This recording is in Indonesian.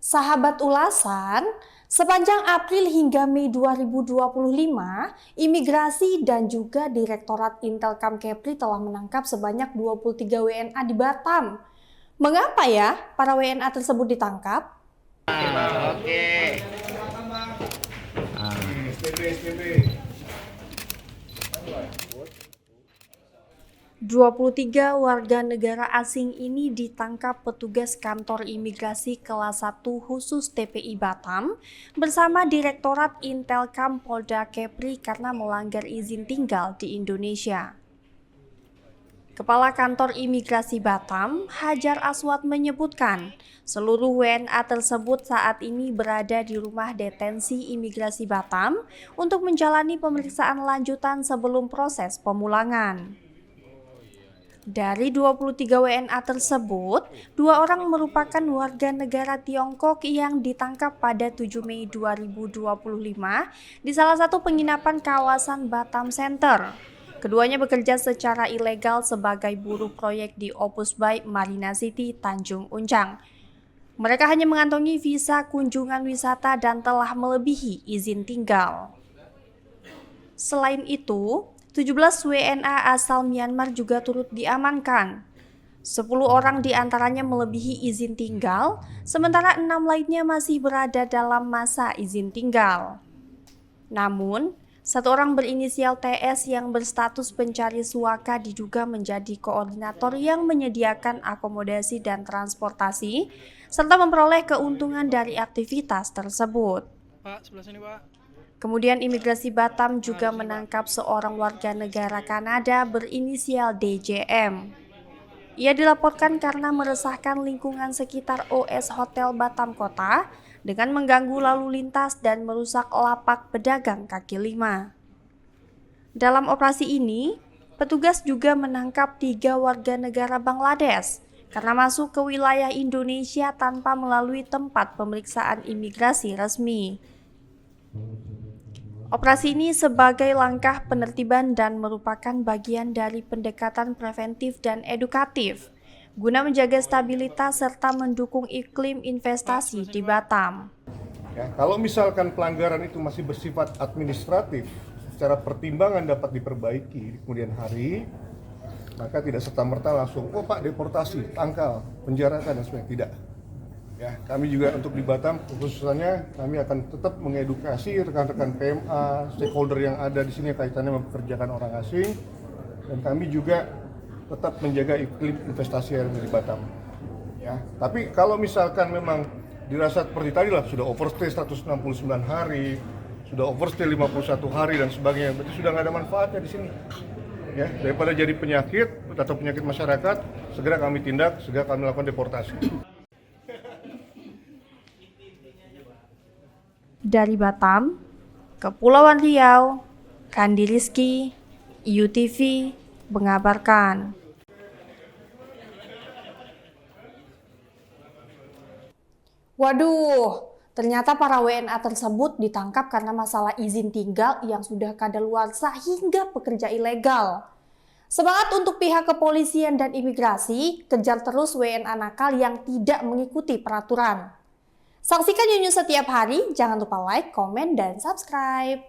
Sahabat ulasan, sepanjang April hingga Mei 2025, Imigrasi dan juga Direktorat Intelkam Kepri telah menangkap sebanyak 23 WNA di Batam. Mengapa ya para WNA tersebut ditangkap? Oke. 23 warga negara asing ini ditangkap petugas kantor imigrasi kelas 1 khusus TPI Batam bersama Direktorat Intelkam Polda Kepri karena melanggar izin tinggal di Indonesia. Kepala Kantor Imigrasi Batam, Hajar Aswad menyebutkan, seluruh WNA tersebut saat ini berada di rumah detensi Imigrasi Batam untuk menjalani pemeriksaan lanjutan sebelum proses pemulangan. Dari 23 WNA tersebut, 2 orang merupakan warga negara Tiongkok yang ditangkap pada 7 Mei 2025 di salah satu penginapan kawasan Batam Center. Keduanya bekerja secara ilegal sebagai buruh proyek di Opus Bay Marina City, Tanjung Uncang. Mereka hanya mengantongi visa kunjungan wisata dan telah melebihi izin tinggal. Selain itu, 17 WNA asal Myanmar juga turut diamankan. 10 orang diantaranya melebihi izin tinggal, sementara 6 lainnya masih berada dalam masa izin tinggal. Namun, 1 orang berinisial TS yang berstatus pencari suaka diduga menjadi koordinator yang menyediakan akomodasi dan transportasi, serta memperoleh keuntungan dari aktivitas tersebut. Pak, sebelah sini, Pak. Kemudian Imigrasi Batam juga menangkap seorang warga negara Kanada berinisial DJM. Ia dilaporkan karena meresahkan lingkungan sekitar OS Hotel Batam Kota dengan mengganggu lalu lintas dan merusak lapak pedagang kaki lima. Dalam operasi ini, petugas juga menangkap 3 warga negara Bangladesh karena masuk ke wilayah Indonesia tanpa melalui tempat pemeriksaan imigrasi resmi. Operasi ini sebagai langkah penertiban dan merupakan bagian dari pendekatan preventif dan edukatif guna menjaga stabilitas serta mendukung iklim investasi di Batam. Ya, kalau misalkan pelanggaran itu masih bersifat administratif, secara pertimbangan dapat diperbaiki di kemudian hari, maka tidak serta-merta langsung, oh Pak deportasi, tangkal, penjarakan dan sebagainya, tidak. Ya, kami juga untuk di Batam khususnya kami akan tetap mengedukasi rekan-rekan PMA, stakeholder yang ada di sini kaitannya mempekerjakan orang asing, dan kami juga tetap menjaga iklim investasi yang ada di Batam. Ya, tapi kalau misalkan memang dirasa seperti tadi lah sudah overstay 169 hari, sudah overstay 51 hari dan sebagainya, berarti sudah nggak ada manfaatnya di sini. Ya, daripada jadi penyakit atau penyakit masyarakat, segera kami tindak, segera kami lakukan deportasi. Dari Batam, Kepulauan Riau, Kandi Rizky, IUTV mengabarkan. Waduh, ternyata para WNA tersebut ditangkap karena masalah izin tinggal yang sudah kadaluarsa hingga pekerja ilegal. Semangat untuk pihak kepolisian dan imigrasi, kejar terus WNA nakal yang tidak mengikuti peraturan. Saksikan News setiap hari, jangan lupa like, komen, dan subscribe.